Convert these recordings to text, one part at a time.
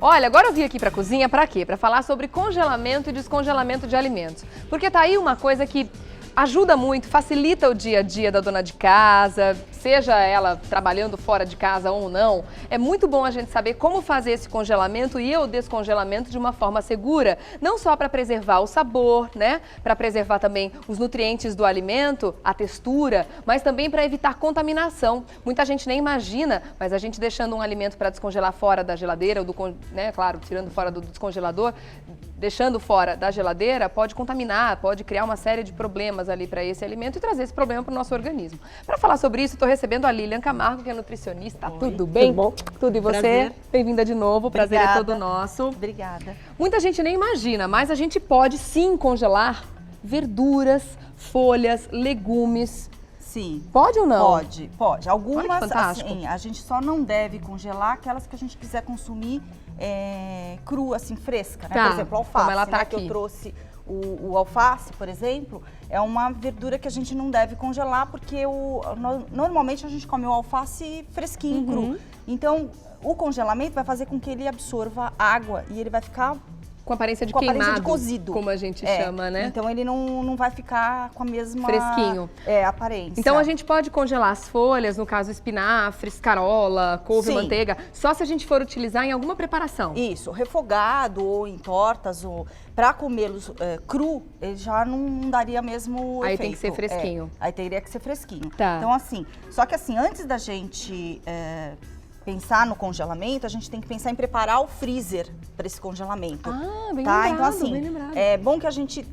Olha, agora eu vim aqui para a cozinha para quê? Para falar sobre congelamento e descongelamento de alimentos. Porque tá aí uma coisa que ajuda muito, facilita o dia a dia da dona de casa, seja ela trabalhando fora de casa ou não. É muito bom a gente saber como fazer esse congelamento e o descongelamento de uma forma segura, não só para preservar o sabor, né? Para preservar também os nutrientes do alimento, a textura, mas também para evitar contaminação. Muita gente nem imagina, mas a gente deixando um alimento para descongelar fora da geladeira, ou né, claro, tirando fora do descongelador, deixando fora da geladeira, pode contaminar, pode criar uma série de problemas ali para esse alimento e trazer esse problema para o nosso organismo. Para falar sobre isso, estou recebendo a Lilian Camargo, que é nutricionista. Oi, tudo bem? Tudo bom? Tudo, e você? Bem-vinda de novo, o prazer é todo nosso. Obrigada. Muita gente nem imagina, mas a gente pode sim congelar verduras, folhas, legumes. Sim. Pode ou não? Pode, pode. Algumas, fantástico. assim, a gente só não deve congelar aquelas que a gente quiser consumir crua, assim, fresca, né? Tá, Por exemplo, alface, como ela tá né? aqui. Que eu trouxe o alface, por exemplo, é uma verdura que a gente não deve congelar porque normalmente a gente come o alface fresquinho, cru. Então, o congelamento vai fazer com que ele absorva água e ele vai ficar com aparência de com queimado, aparência de cozido, como a gente chama, né? Então ele não vai ficar com a mesma fresquinho. Aparência. Então a gente pode congelar as folhas, no caso espinafre, escarola, couve, Sim. manteiga, só se a gente for utilizar em alguma preparação. Isso, refogado ou em tortas, ou para comê-los cru, ele já não daria mesmo Aí efeito. tem que ser fresquinho. Aí teria que ser fresquinho. Tá. Então assim, só que assim, antes da gente pensar no congelamento, a gente tem que pensar em preparar o freezer para esse congelamento. Ah, bem tá? lembrado, Então assim, bem lembrado. é bom que a gente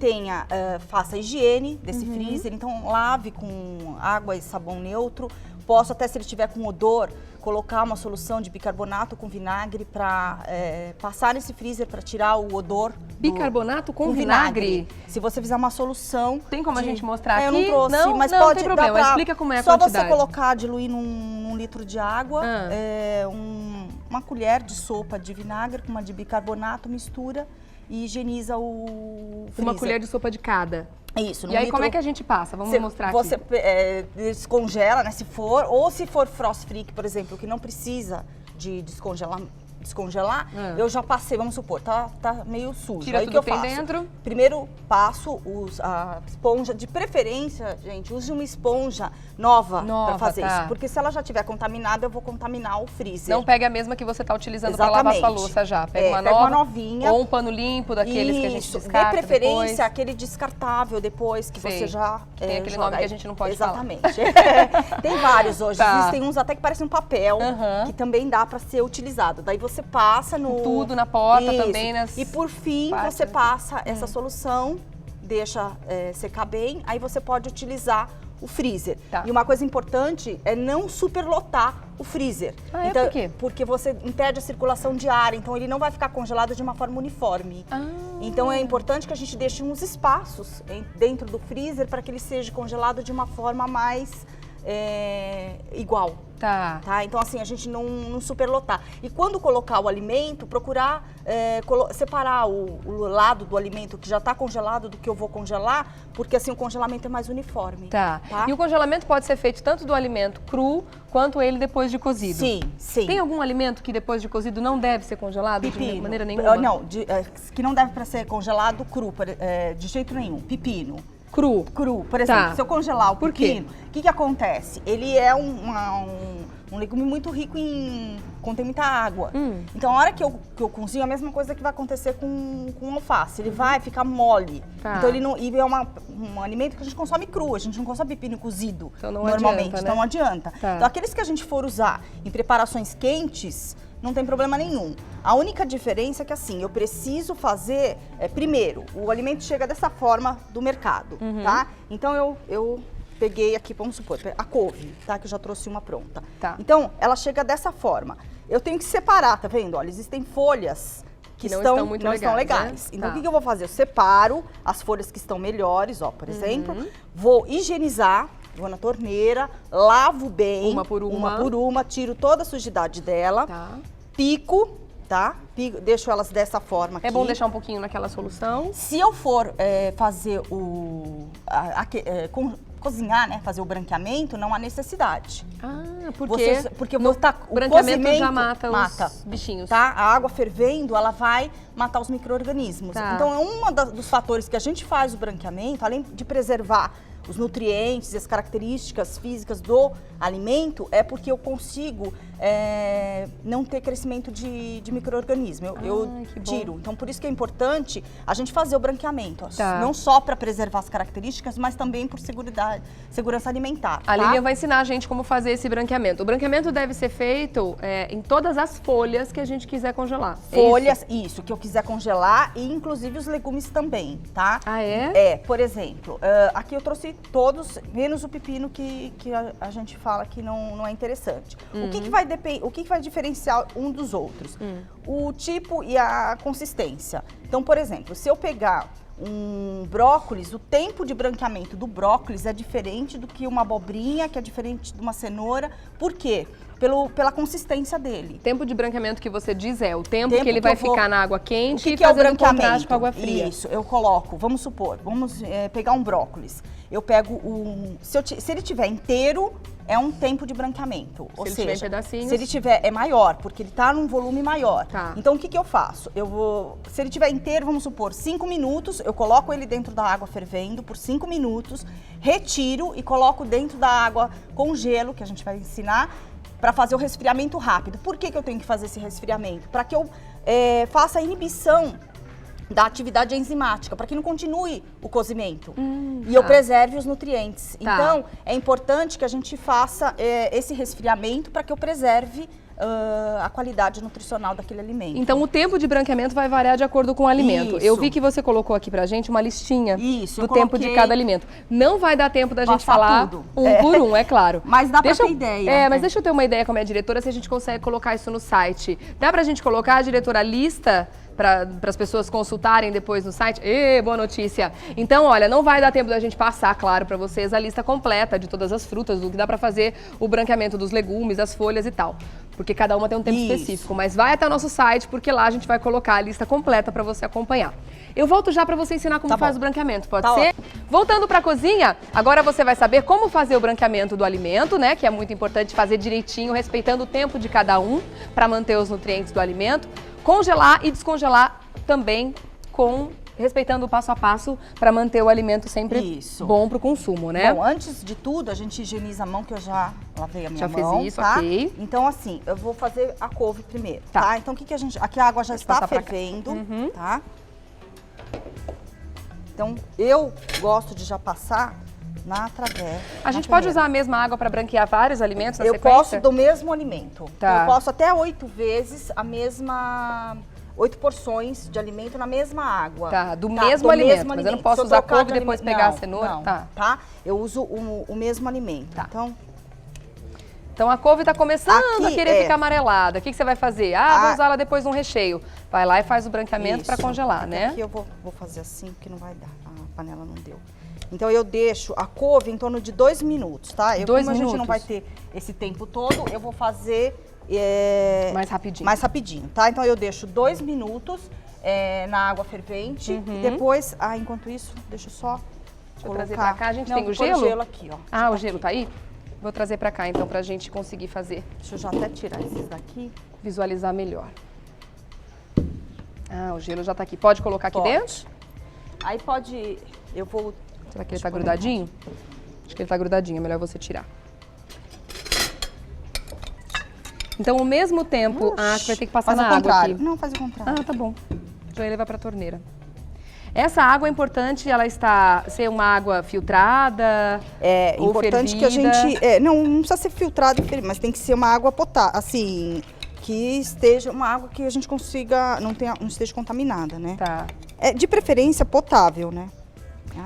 faça a higiene desse freezer, então lave com água e sabão neutro. Posso até, se ele estiver com odor, colocar uma solução de bicarbonato com vinagre para passar nesse freezer para tirar o odor. Bicarbonato com vinagre? Se você fizer uma solução... Tem como a gente mostrar aqui? Eu não trouxe, não, mas não pode tem problema. dar pra, Explica como é a só quantidade. você colocar, diluir num litro de água, uma colher de sopa de vinagre com uma de bicarbonato, mistura e higieniza o freezer. Uma colher de sopa de cada. Isso. E aí como é que a gente passa? Vamos mostrar aqui. Você descongela, né, se for, ou se for frost free, por exemplo, que não precisa de descongelar, eu já passei, vamos supor, tá meio sujo. Tira aí tudo que eu que tem faço? dentro. Primeiro passo a esponja, de preferência, gente, use uma esponja nova para fazer isso. Porque se ela já estiver contaminada, eu vou contaminar o freezer. Não pegue a mesma que você está utilizando para lavar sua louça já. Pega uma novinha. Ou um pano limpo, daqueles que a gente descarta. De preferência, depois. aquele descartável depois que você já tem aquele nome que a gente não pode Exatamente. Tem vários hoje. Existem uns até que parecem um papel, que também dá para ser utilizado. Daí você passa no... Tudo na porta também, E por fim, você passa essa solução, deixa secar bem, aí você pode utilizar o freezer. E uma coisa importante é não superlotar o freezer. Então, por quê? Porque você impede a circulação de ar, então ele não vai ficar congelado de uma forma uniforme. Então é importante que a gente deixe uns espaços dentro do freezer para que ele seja congelado de uma forma mais igual. Tá? Então assim, a gente não superlotar. E quando colocar o alimento, procurar separar o lado do alimento que já está congelado do que eu vou congelar, porque assim o congelamento é mais uniforme. Tá. E o congelamento pode ser feito tanto do alimento cru, quanto ele depois de cozido? Sim, sim. Tem algum alimento que depois de cozido não deve ser congelado de maneira nenhuma? Não, que não deve ser congelado cru, de jeito nenhum. Pepino. Cru? Cru. Por exemplo, se eu congelar o pepino, o que acontece? Ele é um legume muito rico contém muita água. Então, a hora que eu cozinho, a mesma coisa que vai acontecer com o alface. Ele vai ficar mole. Então, ele não... E é um alimento que a gente consome cru. A gente não consome pepino cozido, então, não normalmente. Adianta, né? Então, não adianta. Então, aqueles que a gente for usar em preparações quentes, não tem problema nenhum. A única diferença é que assim, eu preciso fazer, primeiro, o alimento chega dessa forma do mercado, tá? Então eu peguei aqui, vamos supor, a couve, tá? Que eu já trouxe uma pronta. Então, ela chega dessa forma. Eu tenho que separar, tá vendo? Olha, existem folhas que não estão legais. Então, o que eu vou fazer? Eu separo as folhas que estão melhores, ó, por exemplo. Vou higienizar, vou na torneira, lavo bem. Uma por uma, tiro toda a sujidade dela. Pico, tá? Deixo elas dessa forma aqui. É bom deixar um pouquinho naquela solução. Se eu for fazer cozinhar, né, fazer o branqueamento, não há necessidade. Ah, porque o branqueamento já mata os bichinhos. Tá? A água fervendo, ela vai matar os micro-organismos. Tá. Então, é um dos fatores que a gente faz o branqueamento, além de preservar os nutrientes e as características físicas do alimento, é porque eu consigo não ter crescimento de micro-organismo. Eu tiro. Então, por isso que é importante a gente fazer o branqueamento. Tá. Não só para preservar as características, mas também por segurança alimentar. A tá? Lilian vai ensinar a gente como fazer esse branqueamento. O branqueamento deve ser feito em todas as folhas que a gente quiser congelar. Folhas, isso, que eu quiser congelar e inclusive os legumes também, tá? Ah, é? Por exemplo, aqui eu trouxe todos, menos o pepino que a gente fala que não é interessante. O que vai diferenciar um dos outros? O tipo e a consistência. Então, por exemplo, se eu pegar um brócolis, o tempo de branqueamento do brócolis é diferente do que uma abobrinha, que é diferente de uma cenoura. Por quê? Pela consistência dele. O tempo de branqueamento que você diz é o tempo que ele vai ficar na água quente e fazendo é o branqueamento? contraste com a água fria. Isso, eu coloco, vamos supor, pegar um brócolis. Eu pego se ele tiver inteiro, é um tempo de branqueamento. Ou seja, ele tiver em pedacinhos, se ele tiver, é maior, porque ele está num volume maior. Tá. Então, o que eu faço? Se ele tiver inteiro, vamos supor, 5 minutos, eu coloco ele dentro da água fervendo por 5 minutos, retiro e coloco dentro da água com gelo, que a gente vai ensinar, para fazer o resfriamento rápido. Por que eu tenho que fazer esse resfriamento? Para que eu faça a inibição da atividade enzimática, para que não continue o cozimento e eu preserve os nutrientes. Tá. Então, é importante que a gente faça esse resfriamento para que eu preserve a qualidade nutricional daquele alimento. Então, o tempo de branqueamento vai variar de acordo com o alimento. Isso. Eu vi que você colocou aqui pra gente uma listinha Isso, do tempo de cada alimento. Não vai dar tempo da gente falar tudo. Por um, é claro. Mas dá pra ter ideia. Mas deixa eu ter uma ideia com a minha diretora, se a gente consegue colocar isso no site. Dá pra gente colocar, diretora, a lista para as pessoas consultarem depois no site? Boa notícia! Então, olha, não vai dar tempo da gente passar, claro, para vocês a lista completa de todas as frutas, do que dá para fazer o branqueamento dos legumes, das folhas e tal. Porque cada uma tem um tempo específico. Mas vai até o nosso site, porque lá a gente vai colocar a lista completa para você acompanhar. Eu volto já para você ensinar como faz o branqueamento, pode ser? Voltando para a cozinha, agora você vai saber como fazer o branqueamento do alimento, né? Que é muito importante fazer direitinho, respeitando o tempo de cada um, para manter os nutrientes do alimento. Congelar e descongelar também respeitando o passo a passo para manter o alimento sempre bom para o consumo, né? Bom, antes de tudo, a gente higieniza a mão, que eu já lavei a minha mão. Já fez isso, tá? ok. Então, assim, eu vou fazer a couve primeiro, tá? Então, aqui a água já está fervendo, tá? Então, eu gosto de já passar na travessa. A gente pode usar a mesma água para branquear vários alimentos na sequência? Eu posso do mesmo alimento. Tá. Eu posso até 8 vezes a mesma... 8 porções de alimento na mesma água. Tá, do mesmo alimento, mas eu não posso usar a couve e depois pegar a cenoura? Não, tá? Eu uso o mesmo alimento, Então a couve está começando a querer ficar amarelada. O que você vai fazer? Vou usar ela depois no recheio. Vai lá e faz o branqueamento para congelar, né? Aqui eu vou fazer assim, porque não vai dar. A panela não deu. Então eu deixo a couve em torno de 2 minutos, tá? Como a gente não vai ter esse tempo todo, eu vou fazer mais rapidinho, tá? Então eu deixo 2 minutos na água fervente e depois, enquanto isso, deixa eu só trazer pra cá. A gente tem o gelo? O gelo aqui, ó. O gelo tá aí? Vou trazer pra cá então pra gente conseguir fazer. Deixa eu já até tirar esses daqui. Visualizar melhor. O gelo já tá aqui. Pode colocar aqui dentro? Aí pode... Eu vou... Será que ele tá grudadinho? Acho que ele tá grudadinho, é melhor você tirar. Então, ao mesmo tempo, acho que vai ter que passar na água aqui. Não, faz o contrário. Tá bom. Já ia levar pra torneira. Essa água é importante, ela ser uma água filtrada, ou importante fervida. Que a gente... não precisa ser filtrada, mas tem que ser uma água potável, assim, que esteja uma água que a gente consiga, não esteja contaminada, né? Tá. De preferência potável, né?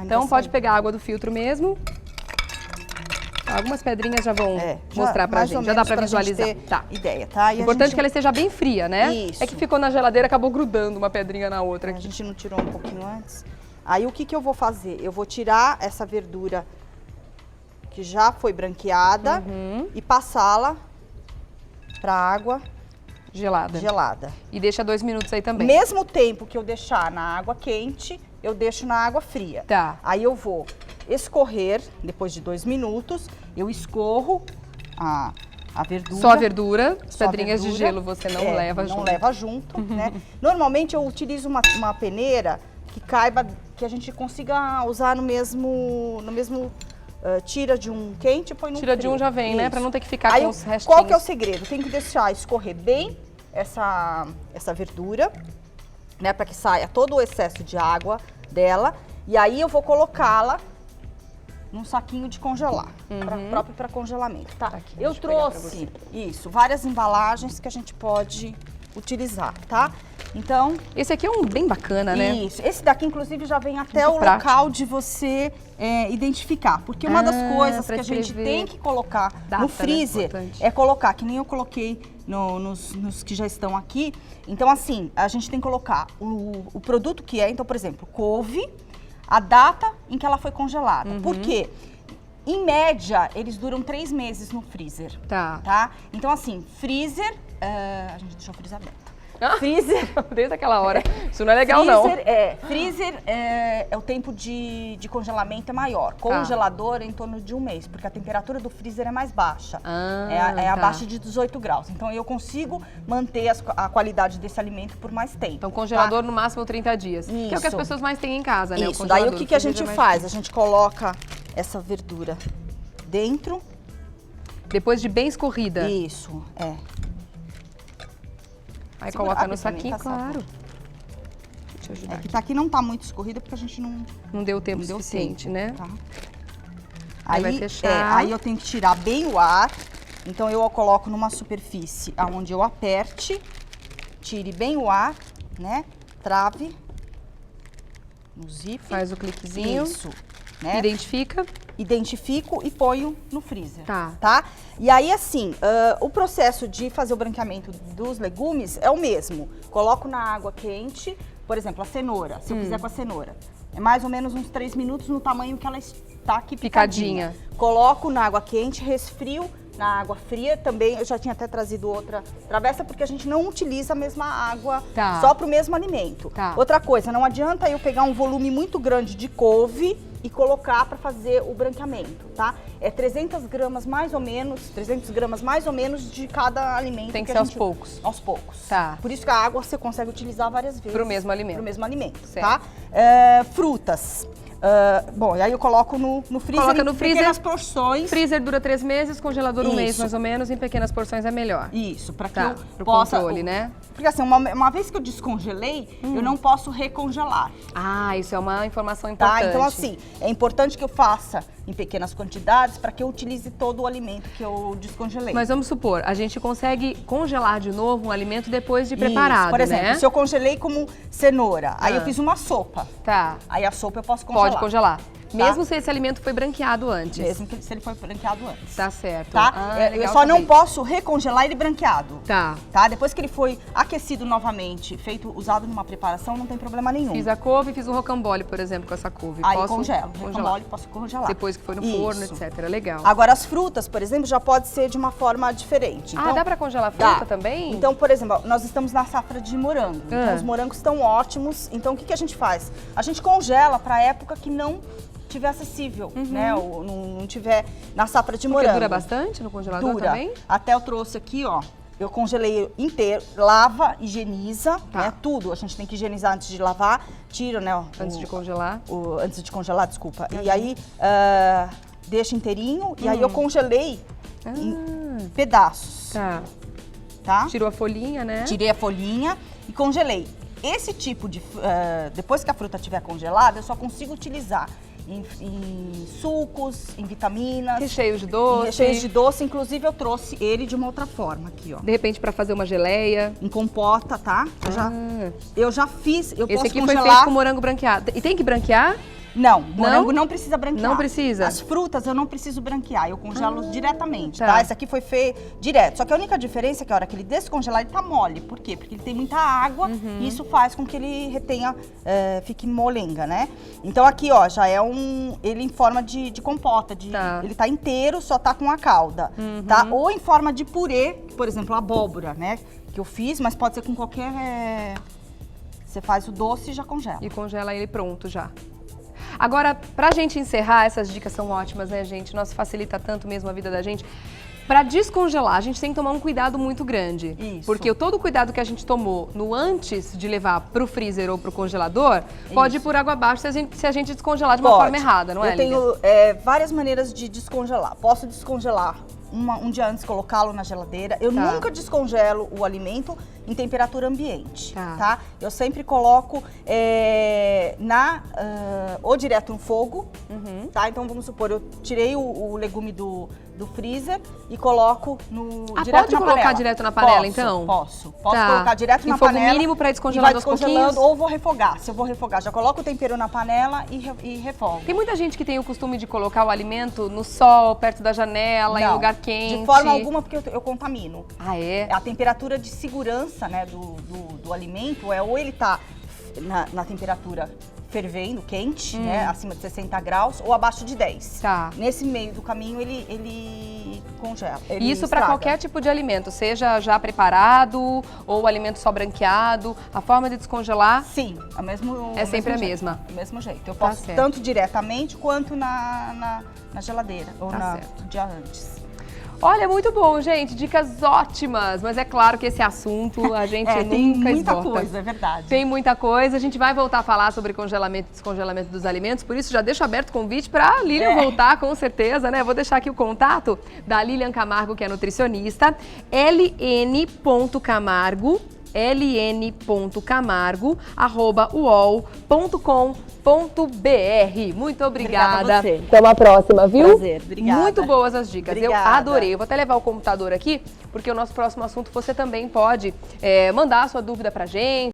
Então pode pegar a água do filtro mesmo. Algumas pedrinhas já vão mostrar pra gente, já dá pra visualizar. Gente ter ideia, tá? Importante que ela esteja bem fria, né? Isso. É que ficou na geladeira, acabou grudando uma pedrinha na outra. A gente não tirou um pouquinho antes. Aí o que eu vou fazer? Eu vou tirar essa verdura que já foi branqueada e passá-la pra água gelada. E deixa 2 minutos aí também. Mesmo tempo que eu deixar na água quente, eu deixo na água fria. Tá. Aí eu vou escorrer, depois de 2 minutos, eu escorro a verdura. Só a verdura, as Só a pedrinhas de verdura. gelo você não leva junto. Não leva junto, né? Normalmente eu utilizo uma peneira que caiba, que a gente consiga usar no mesmo tira de um quente e põe no Tira de frio. um já vem, né? Pra não ter que ficar Aí, com os restinhos. qual que é o segredo? Tem que deixar escorrer bem essa verdura, né? Para que saia todo o excesso de água dela. E aí eu vou colocá-la num saquinho de congelar, próprio para congelamento, tá? Aqui, Eu deixa eu pegar pra trouxe, várias embalagens que a gente pode utilizar, tá? Então... Esse aqui é um bem bacana, né? Isso. Esse daqui, inclusive, já vem até Muito o prático. local de você identificar. Porque uma das coisas que a gente escrever tem que colocar data, no né? freezer Importante. é colocar, que nem eu coloquei nos que já estão aqui. Então, assim, a gente tem que colocar o produto que é. Então, por exemplo, couve, a data em que ela foi congelada. Por quê? Em média, eles duram 3 meses no freezer. Tá. Então, assim, freezer... a gente deixou o freezer aberto. Ah, Freezer... desde aquela hora. Isso não é legal, não. Freezer é o tempo de congelamento é maior. Congelador é em torno de 1 mês, porque a temperatura do freezer é mais baixa. É abaixo de 18 graus. Então eu consigo manter a qualidade desse alimento por mais tempo. Então congelador no máximo 30 dias. Que é o que as pessoas mais têm em casa, né? Isso. Daí o que a gente faz? A gente coloca essa verdura dentro. Depois de bem escorrida. Isso, Aí Segura, coloca abre no pra mim, saquinho, tá, por claro. favor. Deixa eu ajudar Que tá aqui não tá muito escorrida porque a gente Não deu tempo não deu suficiente, tempo, né? Tá? Aí vai fechar. Aí eu tenho que tirar bem o ar. Então eu coloco numa superfície onde eu aperte, tire bem o ar, né? Trave no zip. Faz o cliquezinho. Isso, né? Identifico e ponho no freezer. Tá? E aí, assim, o processo de fazer o branqueamento dos legumes é o mesmo. Coloco na água quente, por exemplo, a cenoura, se eu fizer com a cenoura. É mais ou menos uns 3 minutos no tamanho que ela está aqui picadinha. Coloco na água quente, resfrio na água fria. Também eu já tinha até trazido outra travessa, porque a gente não utiliza a mesma água só para o mesmo alimento. Outra coisa, não adianta eu pegar um volume muito grande de couve e colocar para fazer o branqueamento, tá? É 300 gramas mais ou menos de cada alimento. Tem que ser aos poucos. Aos poucos. Tá. Por isso que a água você consegue utilizar várias vezes. Pro mesmo alimento. Pro mesmo alimento, certo. Tá? Frutas. Bom, e aí eu coloco no freezer. Coloca no freezer. Pequenas porções. Freezer dura 3 meses, congelador 1 mês mais ou menos, em pequenas porções é melhor. Isso, para que eu pro possa... controle, né? Porque assim, uma vez que eu descongelei, eu não posso recongelar. Isso é uma informação importante. Tá? Então assim, é importante que eu faça em pequenas quantidades para que eu utilize todo o alimento que eu descongelei. Mas vamos supor, a gente consegue congelar de novo um alimento depois de preparado, por exemplo, né? se eu congelei como cenoura, aí eu fiz uma sopa. Tá. Aí a sopa eu posso congelar. Pode congelar. Mesmo se esse alimento foi branqueado antes. Mesmo se ele foi branqueado antes. Tá certo. Tá? Eu legal só não saber. posso recongelar ele branqueado. Tá. Depois que ele foi aquecido novamente, usado numa preparação, não tem problema nenhum. Fiz a couve e fiz um rocambole, por exemplo, com essa couve. Aí posso congelo. congelar. Rocambole posso congelar. Depois que foi no forno, etc. Legal. Agora, as frutas, por exemplo, já pode ser de uma forma diferente. Então, dá pra congelar fruta também? Então, por exemplo, nós estamos na safra de morango. Então, os morangos estão ótimos. Então, o que a gente faz? A gente congela pra época que não tiver acessível, né? Ou não tiver na safra de morango. Dura bastante no congelador também? Até eu trouxe aqui, ó. Eu congelei inteiro, lava, higieniza, né? Tudo. A gente tem que higienizar antes de lavar. Tira, né? Antes de congelar? Antes de congelar, desculpa. E aí, deixa inteirinho. E aí eu congelei em pedaços. Tá? Tirou a folhinha, né? Tirei a folhinha e congelei. Esse tipo de... depois que a fruta estiver congelada, eu só consigo utilizar em sucos, em vitaminas. Recheios de doce. Recheios de doce, inclusive eu trouxe ele de uma outra forma aqui, ó. De repente para fazer uma geleia. Em compota, tá? Eu já fiz, eu Esse posso aqui congelar. foi feito com morango branqueado. E tem que branquear? Não, morango não precisa branquear. Não precisa? As frutas eu não preciso branquear, eu congelo diretamente, tá? Esse aqui foi feito direto. Só que a única diferença é que a hora que ele descongelar, ele tá mole. Por quê? Porque ele tem muita água e isso faz com que ele retenha, fique molenga, né? Então aqui, ó, já é ele em forma de compota. Ele tá inteiro, só tá com a calda, tá? Ou em forma de purê, por exemplo, a abóbora, né? Que eu fiz, mas pode ser com qualquer... Você faz o doce e já congela. E congela ele pronto já. Agora, pra gente encerrar, essas dicas são ótimas, né, gente? Nossa, facilita tanto mesmo a vida da gente. Para descongelar, a gente tem que tomar um cuidado muito grande. Isso. Porque todo o cuidado que a gente tomou no antes de levar para o freezer ou para o congelador, pode ir por água abaixo se a gente descongelar de uma forma errada, não é, Lilian? Eu tenho várias maneiras de descongelar. Posso descongelar um dia antes, colocá-lo na geladeira. Eu nunca descongelo o alimento em temperatura ambiente, tá? Eu sempre coloco ou direto no fogo, tá? Então vamos supor, eu tirei o legume do freezer e coloco direto pode na colocar panela. direto na panela, então? Posso colocar direto na panela. Em fogo mínimo para ir descongelando aos pouquinhos? Ou vou refogar. Se eu vou refogar, já coloco o tempero na panela e refogo. Tem muita gente que tem o costume de colocar o alimento no sol, perto da janela, em lugar quente. De forma alguma, porque eu contamino. Ah, é? A temperatura de segurança, né, do alimento ou ele tá na temperatura fervendo, quente, né, acima de 60 graus, ou abaixo de 10. Tá. Nesse meio do caminho, ele congela. Isso para qualquer tipo de alimento, seja já preparado ou alimento só branqueado, a forma de descongelar? Sim, é sempre a mesma. Do mesmo jeito. Eu posso tanto diretamente quanto na geladeira, ou no dia antes. Olha, muito bom, gente. Dicas ótimas. Mas é claro que esse assunto a gente nunca tem muita esgota. coisa, é verdade. Tem muita coisa. A gente vai voltar a falar sobre congelamento e descongelamento dos alimentos. Por isso, já deixo aberto o convite para a Lilian voltar, com certeza, né? Vou deixar aqui o contato da Lilian Camargo, que é nutricionista. ln.camargo@uol.com.br. Muito obrigada. A você. Até uma próxima, viu? Prazer, obrigada. Muito boas as dicas. Obrigada. Eu adorei. Eu vou até levar o computador aqui, porque o nosso próximo assunto você também pode mandar a sua dúvida pra gente.